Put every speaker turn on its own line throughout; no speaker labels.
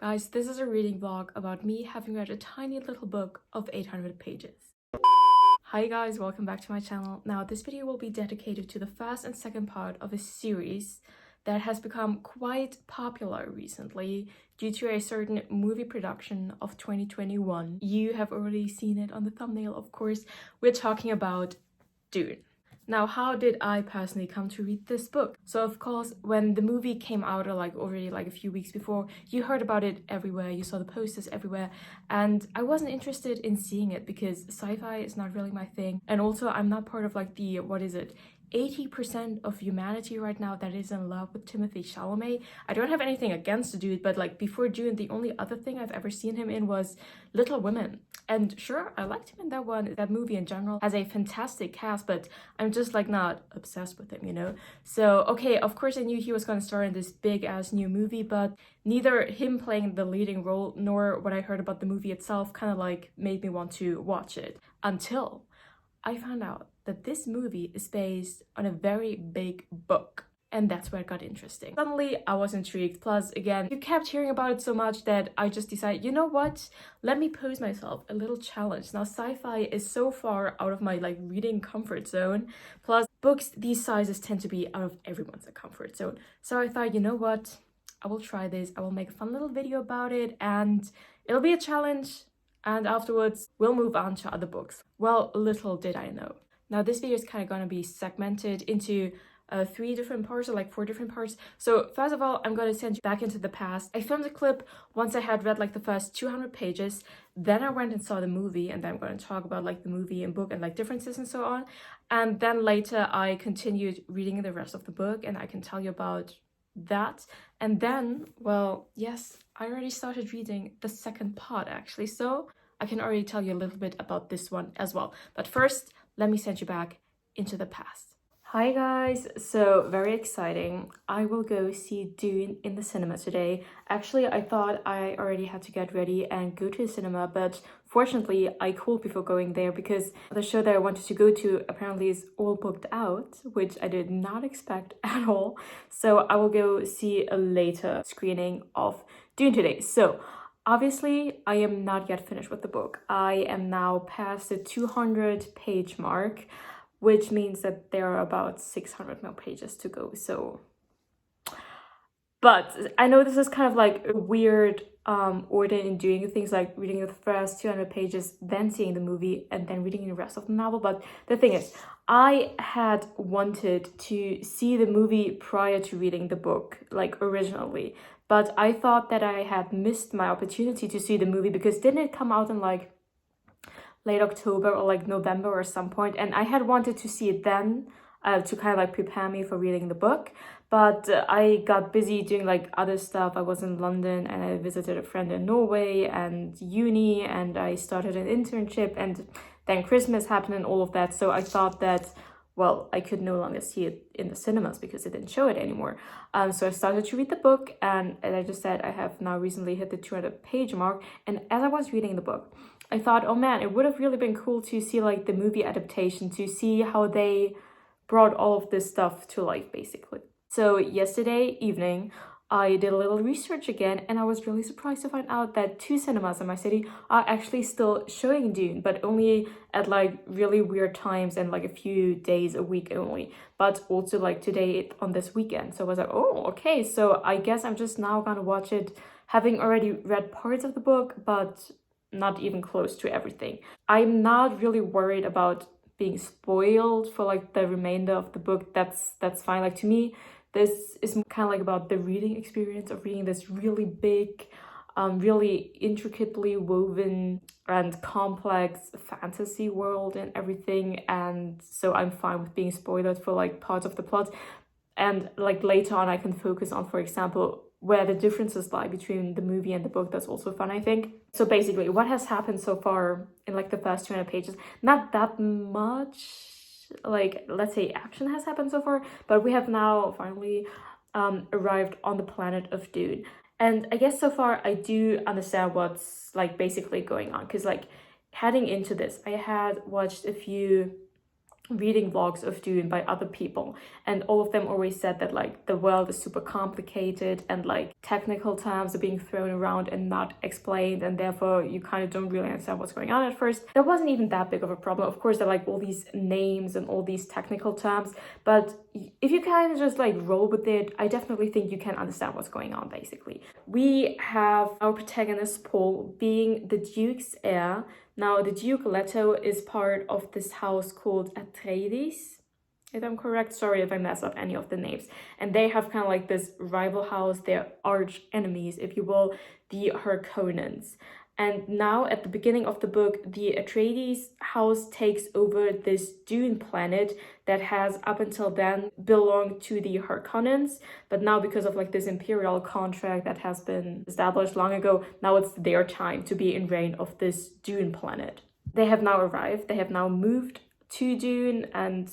Guys, this is a reading vlog about me having read a tiny little book of 800 pages. Hi guys, welcome back to my channel. Now, this video will be dedicated to the first and second part of a series that has become quite popular recently due to a certain movie production of 2021. You have already seen it on the thumbnail, of course. We're talking about DUNE. Now, how did I personally come to read this book? So, of course, when the movie came out, or already a few weeks before, you heard about it everywhere, you saw the posters everywhere, and I wasn't interested in seeing it because sci-fi is not really my thing. And also, I'm not part of the, 80% of humanity right now that is in love with Timothée Chalamet. I don't have anything against the dude, but before Dune, the only other thing I've ever seen him in was Little Women. And sure, I liked him in that one. That movie in general has a fantastic cast, but I'm just not obsessed with him, you know? So, okay, of course I knew he was gonna star in this big ass new movie, but neither him playing the leading role nor what I heard about the movie itself kind of made me want to watch it. Until I found out that this movie is based on a very big book. And that's where it got interesting. Suddenly, I was intrigued. Plus, again, you kept hearing about it so much that I just decided, you know what? Let me pose myself a little challenge. Now, sci-fi is so far out of my reading comfort zone. Plus, books these sizes tend to be out of everyone's comfort zone. So I thought, you know what? I will try this. I will make a fun little video about it, and it'll be a challenge. And afterwards, we'll move on to other books. Well, little did I know. Now, this video is kind of going to be segmented into 3 different parts, or 4 different parts. So first of all, I'm going to send you back into the past. I filmed a clip once I had read the first 200 pages. Then I went and saw the movie, and then I'm going to talk about the movie and book and differences and so on. And then later I continued reading the rest of the book, and I can tell you about that. And then, well, yes, I already started reading the second part actually, so I can already tell you a little bit about this one as well. But first, let me send you back into the past. Hi guys, so very exciting. I will go see Dune in the cinema today. Actually, I thought I already had to get ready and go to the cinema, but fortunately I called before going there because the show that I wanted to go to apparently is all booked out, which I did not expect at all. So I will go see a later screening of Dune today. So obviously, I am not yet finished with the book. I am now past the 200-page mark, which means that there are about 600 more pages to go. So, but I know this is kind of a weird order in doing things, like reading the first 200 pages, then seeing the movie, and then reading the rest of the novel. But the thing is, I had wanted to see the movie prior to reading the book, originally. But I thought that I had missed my opportunity to see the movie because didn't it come out in late October or November or some point, and I had wanted to see it then to kind of prepare me for reading the book, but I got busy doing other stuff. I was in London and I visited a friend in Norway and uni, and I started an internship, and then Christmas happened and all of that. So I thought that, well, I could no longer see it in the cinemas because it didn't show it anymore. So I started to read the book, and as I just said, I have now recently hit the 200-page mark. And as I was reading the book, I thought, oh man, it would have really been cool to see the movie adaptation, to see how they brought all of this stuff to life, basically. So yesterday evening, I did a little research again, and I was really surprised to find out that 2 cinemas in my city are actually still showing Dune, but only at really weird times and a few days a week only. But also today on this weekend. So I was oh, okay. So I guess I'm just now gonna watch it, having already read parts of the book, but not even close to everything. I'm not really worried about being spoiled for the remainder of the book. That's fine. To me, this is kind of about the reading experience of reading this really big, really intricately woven and complex fantasy world and everything. And so I'm fine with being spoiled for parts of the plot. And later on, I can focus on, for example, where the differences lie between the movie and the book. That's also fun, I think. So basically, what has happened so far in the first 200 pages, not that much, let's say action has happened so far, but we have now finally arrived on the planet of Dune. And I guess so far I do understand what's basically going on, because heading into this, I had watched a few reading vlogs of Dune by other people, and all of them always said that like the world is super complicated and like technical terms are being thrown around and not explained, and therefore you kind of don't really understand what's going on at first. That wasn't even that big of a problem. Of course, there are like all these names and all these technical terms, but if you kind of just like roll with it, I definitely think you can understand what's going on. Basically, we have our protagonist Paul being the Duke's heir. Now, the Duke Leto is part of this house called Atreides, if I'm correct. Sorry if I mess up any of the names. And they have kind of like this rival house, their arch enemies, if you will, the Harkonnens. And now at the beginning of the book, the Atreides house takes over this Dune planet that has up until then belonged to the Harkonnens. But now because of like this imperial contract that has been established long ago, now it's their time to be in reign of this Dune planet. They have now arrived. They have now moved to Dune and,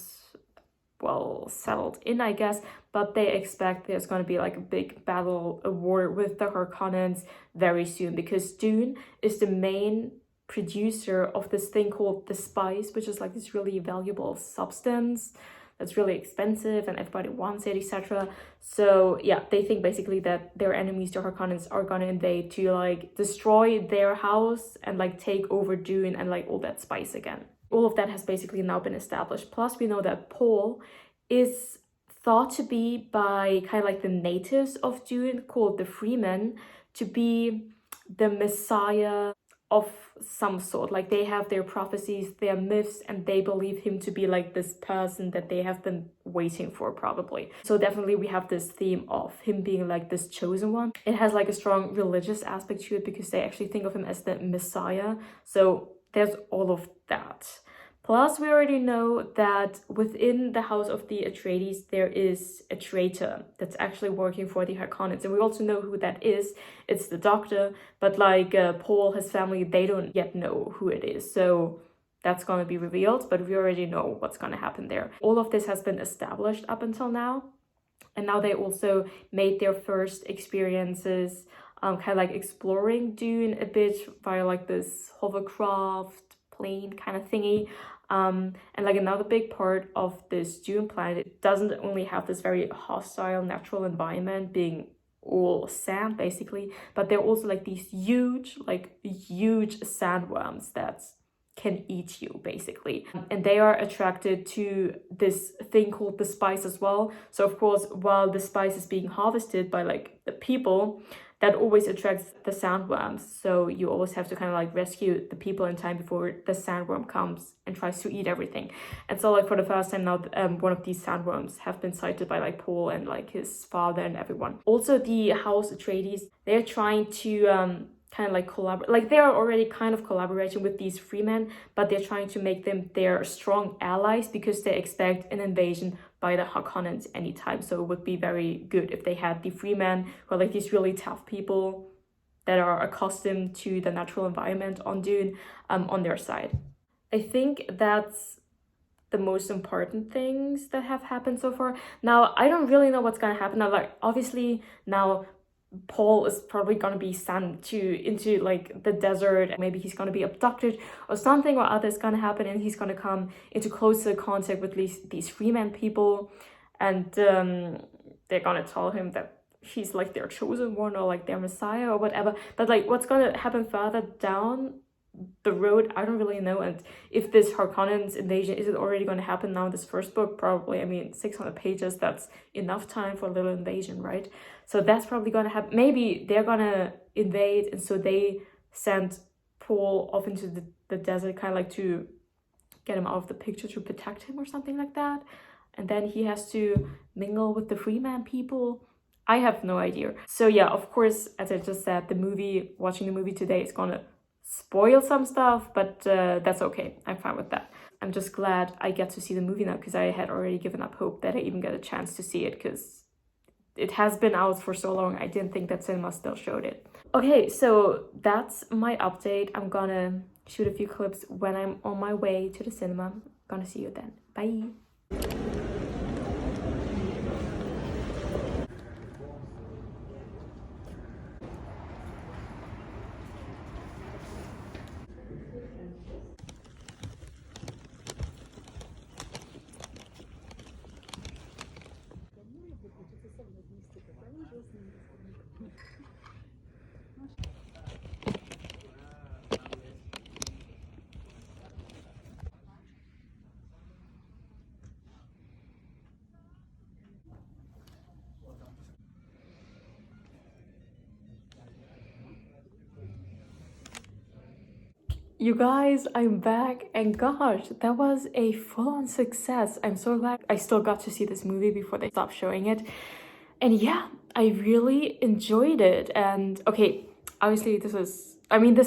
well, settled in, I guess, but they expect there's going to be like a big battle, a war with the Harkonnens very soon, because Dune is the main producer of this thing called the spice, which is like this really valuable substance that's really expensive and everybody wants it, etc. So yeah, they think basically that their enemies, the Harkonnens, are going to invade to like destroy their house and like take over Dune and like all that spice again. All of that has basically now been established. Plus, we know that Paul is thought to be by kind of like the natives of Dune, called the Freemen, to be the Messiah of some sort. Like they have their prophecies, their myths, and they believe him to be like this person that they have been waiting for, probably. So definitely we have this theme of him being like this chosen one. It has like a strong religious aspect to it because they actually think of him as the Messiah. So there's all of that. Plus, we already know that within the house of the Atreides, there is a traitor that's actually working for the Harkonnens. And we also know who that is. It's the doctor. But like Paul, his family, they don't yet know who it is. So that's going to be revealed. But we already know what's going to happen there. All of this has been established up until now. And now they also made their first experiences kind of like exploring Dune a bit via like this hovercraft plane kind of thingy. And like another big part of this Dune planet, it doesn't only have this very hostile natural environment being all sand basically, but there are also like these huge sandworms that can eat you basically, and they are attracted to this thing called the spice as well. So of course, while the spice is being harvested by like the people, that always attracts the sandworms. So you always have to kind of like rescue the people in time before the sandworm comes and tries to eat everything. And so like for the first time now, one of these sandworms have been sighted by like Paul and like his father and everyone. Also the House Atreides, they're trying to kind of like collaborate, like they are already kind of collaborating with these freemen, but they're trying to make them their strong allies because they expect an invasion by the Harkonnens anytime. So it would be very good if they had the freemen, who are like these really tough people that are accustomed to the natural environment on Dune, on their side. I think that's the most important things that have happened so far. Now, I don't really know what's gonna happen. Now, like obviously now Paul is probably going to be sent into like the desert. Maybe he's going to be abducted or something or other is going to happen, and he's going to come into closer contact with these freeman people, and they're going to tell him that he's like their chosen one or like their messiah or whatever. But like what's going to happen further down the road, I don't really know. And if this Harkonnens invasion, is it already going to happen now in this first book? Probably. I mean, 600 pages, that's enough time for a little invasion, right? So that's probably going to happen. Maybe they're going to invade, and so they send Paul off into the desert, kind of like to get him out of the picture, to protect him or something like that. And then he has to mingle with the freeman people. I have no idea. So yeah, of course, as I just said, watching the movie today is going to spoil some stuff, but that's okay. I'm fine with that. I'm just glad I get to see the movie now, because I had already given up hope that I even get a chance to see it, because it has been out for so long. I didn't think that cinema still showed it. Okay, so that's my update. I'm gonna shoot a few clips when I'm on my way to the cinema. Gonna see you then. Bye. You guys, I'm back, and gosh, that was a full-on success. I'm so glad I still got to see this movie before they stopped showing it. And yeah, I really enjoyed it. And okay, obviously this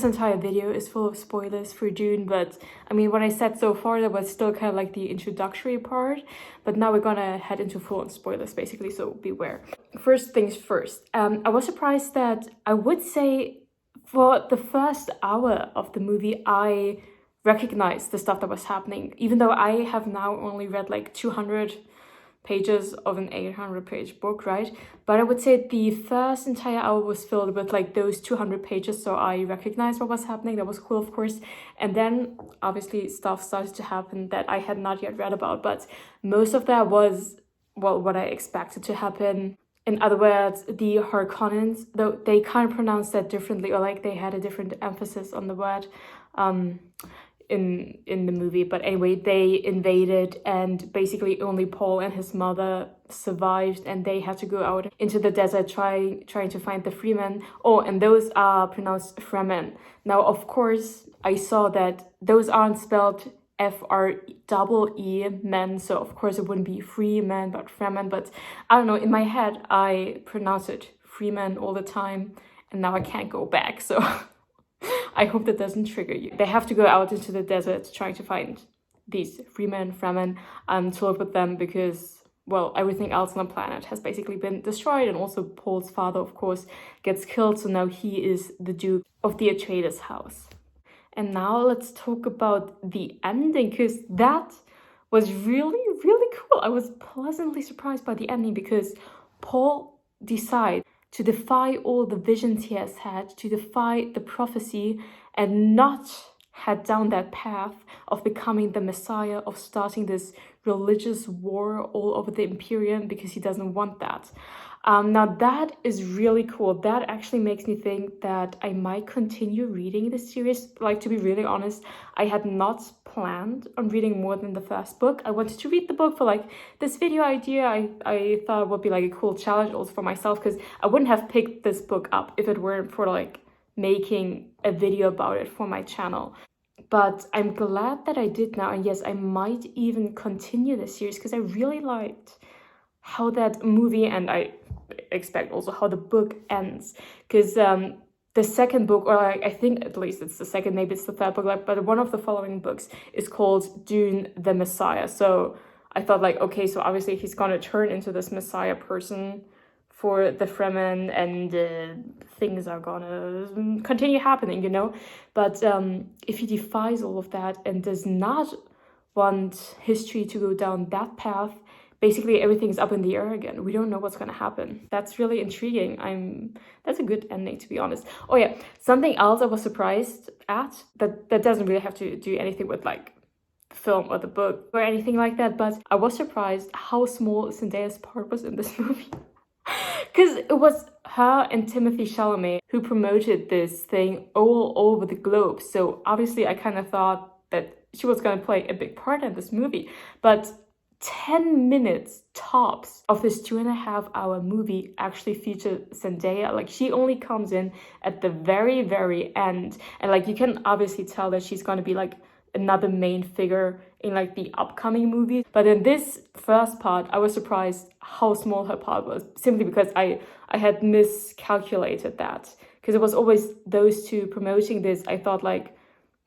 entire video is full of spoilers for Dune, but I mean, what I said so far, that was still kind of like the introductory part, but now we're gonna head into full-on spoilers basically, so beware. First things first, I was surprised that I would say for the first hour of the movie, I recognized the stuff that was happening, even though I have now only read like 200 pages of an 800-page book, right? But I would say the first entire hour was filled with like those 200 pages, so I recognized what was happening. That was cool, of course. And then obviously stuff started to happen that I had not yet read about, but most of that was, well, what I expected to happen. In other words, the Harkonnens, though they kind of pronounced that differently, or like they had a different emphasis on the word in the movie. But anyway, they invaded, and basically only Paul and his mother survived, and they had to go out into the desert trying to find the Freemen. Oh, and those are pronounced Fremen. Now, of course, I saw that those aren't spelled F-R-E-E men, so of course it wouldn't be Freemen but Fremen, but I don't know, in my head I pronounce it Freemen all the time, and now I can't go back, so I hope that doesn't trigger you. They have to go out into the desert trying to find these Freemen, Fremen, to live with them because, well, everything else on the planet has basically been destroyed, and also Paul's father, of course, gets killed, so now he is the Duke of the Atreides house. And now let's talk about the ending, because that was really, really cool. I was pleasantly surprised by the ending because Paul decides to defy all the visions he has had, to defy the prophecy, and not head down that path of becoming the Messiah, of starting this religious war all over the Imperium, because he doesn't want that. Now that is really cool. That actually makes me think that I might continue reading this series. Like, to be really honest, I had not planned on reading more than the first book. I wanted to read the book for like this video idea. I thought it would be like a cool challenge also for myself, because I wouldn't have picked this book up if it weren't for like making a video about it for my channel. But I'm glad that I did now, and yes, I might even continue this series because I really liked how that movie, and I expect also how the book ends, because the second book, or like I think at least it's the second, maybe it's the third book, like, but one of the following books is called Dune the Messiah. So I thought like, okay, so obviously he's gonna turn into this Messiah person for the Fremen, and things are gonna continue happening, you know. But if he defies all of that and does not want history to go down that path, basically everything's up in the air again. We don't know what's gonna happen. That's really intriguing. That's a good ending, to be honest. Oh yeah, something else I was surprised at, that doesn't really have to do anything with like the film or the book or anything like that, but I was surprised how small Zendaya's part was in this movie. Because it was her and Timothée Chalamet who promoted this thing all over the globe. So obviously I kind of thought that she was gonna play a big part in this movie, but 10 minutes tops of this 2.5-hour movie actually featured Zendaya. Like, she only comes in at the very, very end, and like you can obviously tell that she's gonna be like another main figure in like the upcoming movies. But in this first part, I was surprised how small her part was, simply because I had miscalculated that, because it was always those two promoting this. I thought like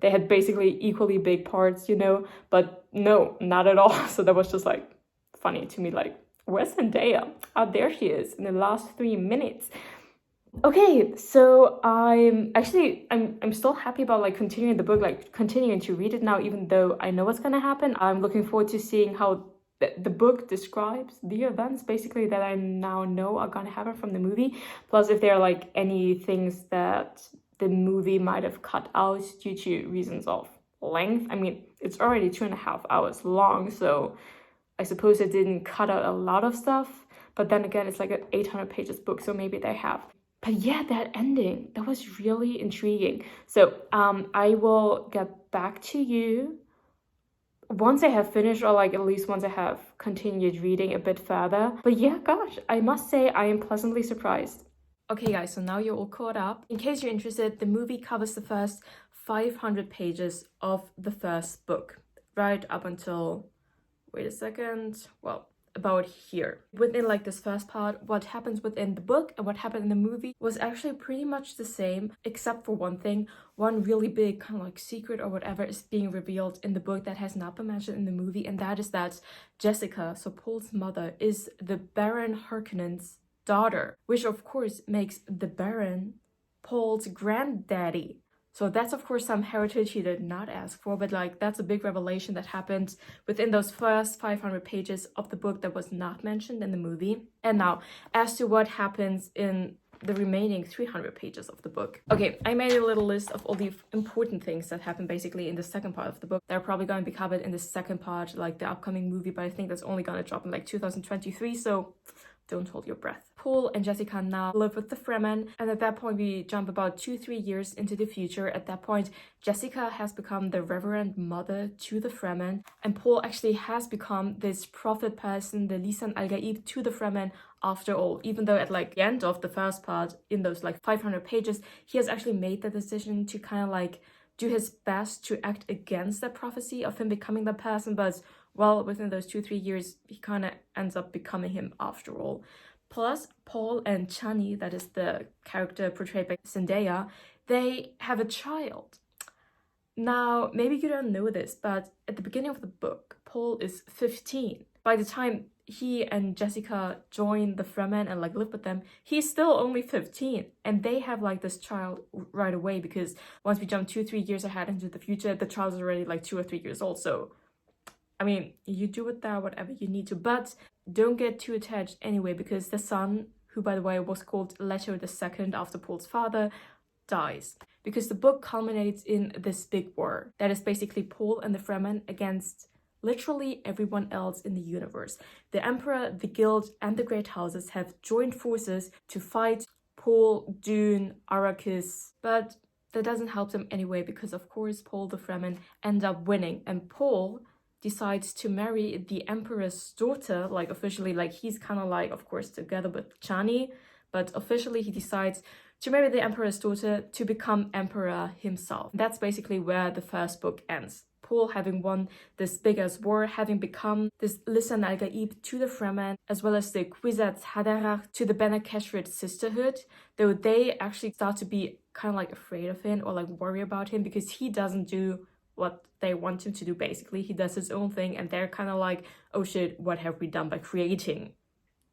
they had basically equally big parts, you know, but no, not at all. So that was just like funny to me, like, where's Zendaya? Oh, there she is in the last 3 minutes. Okay, so I'm still happy about like continuing the book, like continuing to read it now, even though I know what's gonna happen. I'm looking forward to seeing how the book describes the events basically that I now know are gonna happen from the movie. Plus, if there are like any things that the movie might have cut out due to reasons of length. I mean, it's already 2.5 hours long, so I suppose it didn't cut out a lot of stuff. But then again, it's like an 800 pages book, so maybe they have. But yeah, that ending, that was really intriguing. So I will get back to you once I have finished, or like at least once I have continued reading a bit further. But yeah, gosh, I must say I am pleasantly surprised. Okay guys, so now you're all caught up. In case you're interested, the movie covers the first 500 pages of the first book, right up until, wait a second, well, about here. Within like this first part, what happens within the book and what happened in the movie was actually pretty much the same, except for one thing. One really big kind of like secret or whatever is being revealed in the book that has not been mentioned in the movie, and that is that Jessica, so Paul's mother, is the Baron Harkonnen's daughter, which of course makes the Baron Paul's granddaddy. So that's of course some heritage he did not ask for, but like that's a big revelation that happened within those first 500 pages of the book that was not mentioned in the movie. And now, as to what happens in the remaining 300 pages of the book. Okay, I made a little list of all the important things that happen basically in the second part of the book. They're probably going to be covered in the second part, like the upcoming movie, but I think that's only going to drop in like 2023, so don't hold your breath. Paul and Jessica now live with the Fremen, and at that point we jump about 2-3 years into the future. At that point, Jessica has become the reverend mother to the Fremen, and Paul actually has become this prophet person, the Lisan al-Gaib, to the Fremen after all, even though at like the end of the first part, in those like 500 pages, he has actually made the decision to kind of like do his best to act against that prophecy of him becoming the person, but well, within those 2-3 years, he kind of ends up becoming him after all. Plus, Paul and Chani, that is the character portrayed by Zendaya, they have a child. Now, maybe you don't know this, but at the beginning of the book, Paul is 15. By the time he and Jessica join the Fremen and like live with them, he's still only 15, and they have like this child right away, because once we jump 2-3 years ahead into the future, the child is already like 2 or 3 years old. So I mean, you do with that whatever you need to, but don't get too attached anyway, because the son, who by the way was called Leto II after Paul's father, dies. Because the book culminates in this big war that is basically Paul and the Fremen against literally everyone else in the universe. The Emperor, the Guild, and the Great Houses have joined forces to fight Paul, DUNE, Arrakis, but that doesn't help them anyway, because of course Paul the Fremen end up winning, and Paul decides to marry the Emperor's daughter, like officially, like he's kind of like, of course, together with Chani, but officially he decides to marry the Emperor's daughter to become Emperor himself. That's basically where the first book ends. Paul having won this big-ass war, having become this Lisan al-Gaib to the Fremen, as well as the Kwisatz Haderach to the Bene Gesserit sisterhood, though they actually start to be kind of like afraid of him or like worry about him, because he doesn't do what they want him to do. Basically, he does his own thing, and they're kind of like, oh shit, what have we done by creating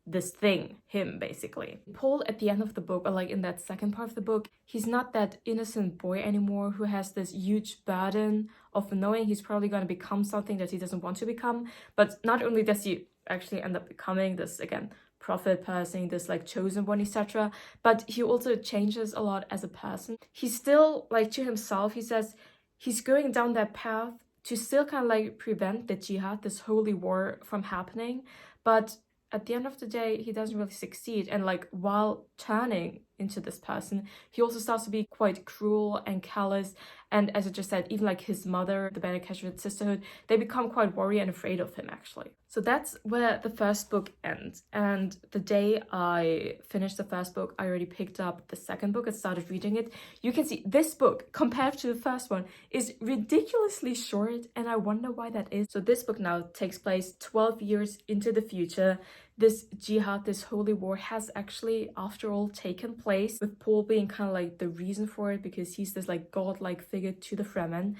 this thing, him, basically. Paul at the end of the book, or like in that second part of the book, he's not that innocent boy anymore who has this huge burden of knowing he's probably going to become something that he doesn't want to become. But not only does he actually end up becoming this, again, prophet person, this like chosen one, etc., but he also changes a lot as a person. He's still like to himself, he says he's going down that path to still kind of like prevent the jihad, this holy war, from happening, but at the end of the day, he doesn't really succeed. And like while turning into this person, he also starts to be quite cruel and callous. And as I just said, even like his mother, the Bene Gesserit sisterhood, they become quite worried and afraid of him, actually. So that's where the first book ends. And the day I finished the first book, I already picked up the second book and started reading it. You can see this book, compared to the first one, is ridiculously short, and I wonder why that is. So this book now takes place 12 years into the future. This jihad, this holy war, has actually, after all, taken place, with Paul being kind of like the reason for it, because he's this like godlike figure to the Fremen.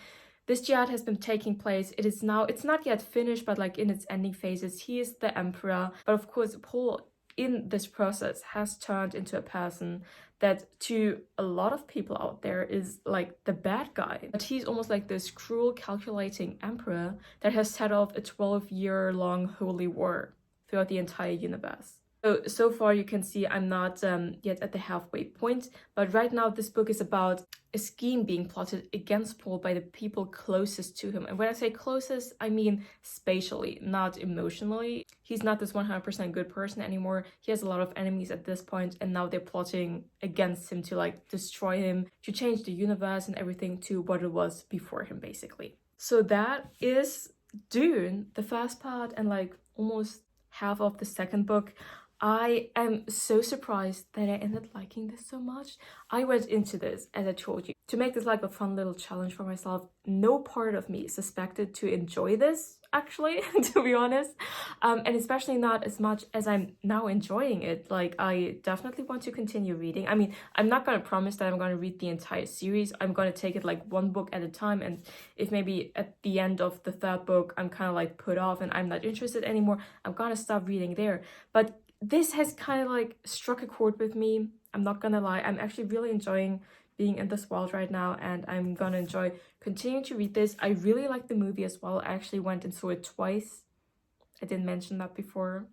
This jihad has been taking place. It is now, it's not yet finished, but like in its ending phases. He is the emperor, but of course Paul in this process has turned into a person that to a lot of people out there is like the bad guy. But he's almost like this cruel, calculating emperor that has set off a 12-year-long holy war throughout the entire universe. So far you can see I'm not yet at the halfway point, but right now this book is about a scheme being plotted against Paul by the people closest to him. And when I say closest, I mean spatially, not emotionally. He's not this 100% good person anymore. He has a lot of enemies at this point, and now they're plotting against him to like destroy him, to change the universe and everything to what it was before him, basically. So that is DUNE, the first part and like almost half of the second book. I am so surprised that I ended up liking this so much. I went into this, as I told you, to make this like a fun little challenge for myself. No part of me suspected to enjoy this, actually, to be honest. And especially not as much as I'm now enjoying it. Like, I definitely want to continue reading. I mean, I'm not going to promise that I'm going to read the entire series. I'm going to take it like one book at a time. And if maybe at the end of the third book, I'm kind of like put off and I'm not interested anymore, I'm going to stop reading there. But this has kind of like struck a chord with me. I'm not gonna lie, I'm actually really enjoying being in this world right now, and I'm gonna enjoy continuing to read this. I really like the movie as well. I actually went and saw it twice. I didn't mention that before.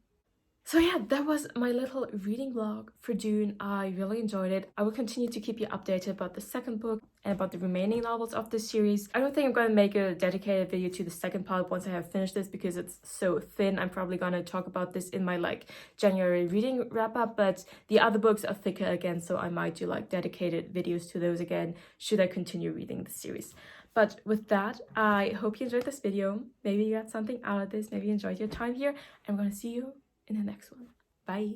So yeah, that was my little reading vlog for Dune. I really enjoyed it. I will continue to keep you updated about the second book and about the remaining novels of this series. I don't think I'm going to make a dedicated video to the second part once I have finished this because it's so thin. I'm probably going to talk about this in my like January reading wrap up, but the other books are thicker again, so I might do like dedicated videos to those again should I continue reading the series. But with that, I hope you enjoyed this video. Maybe you got something out of this. Maybe you enjoyed your time here. I'm going to see you in the next one. Bye.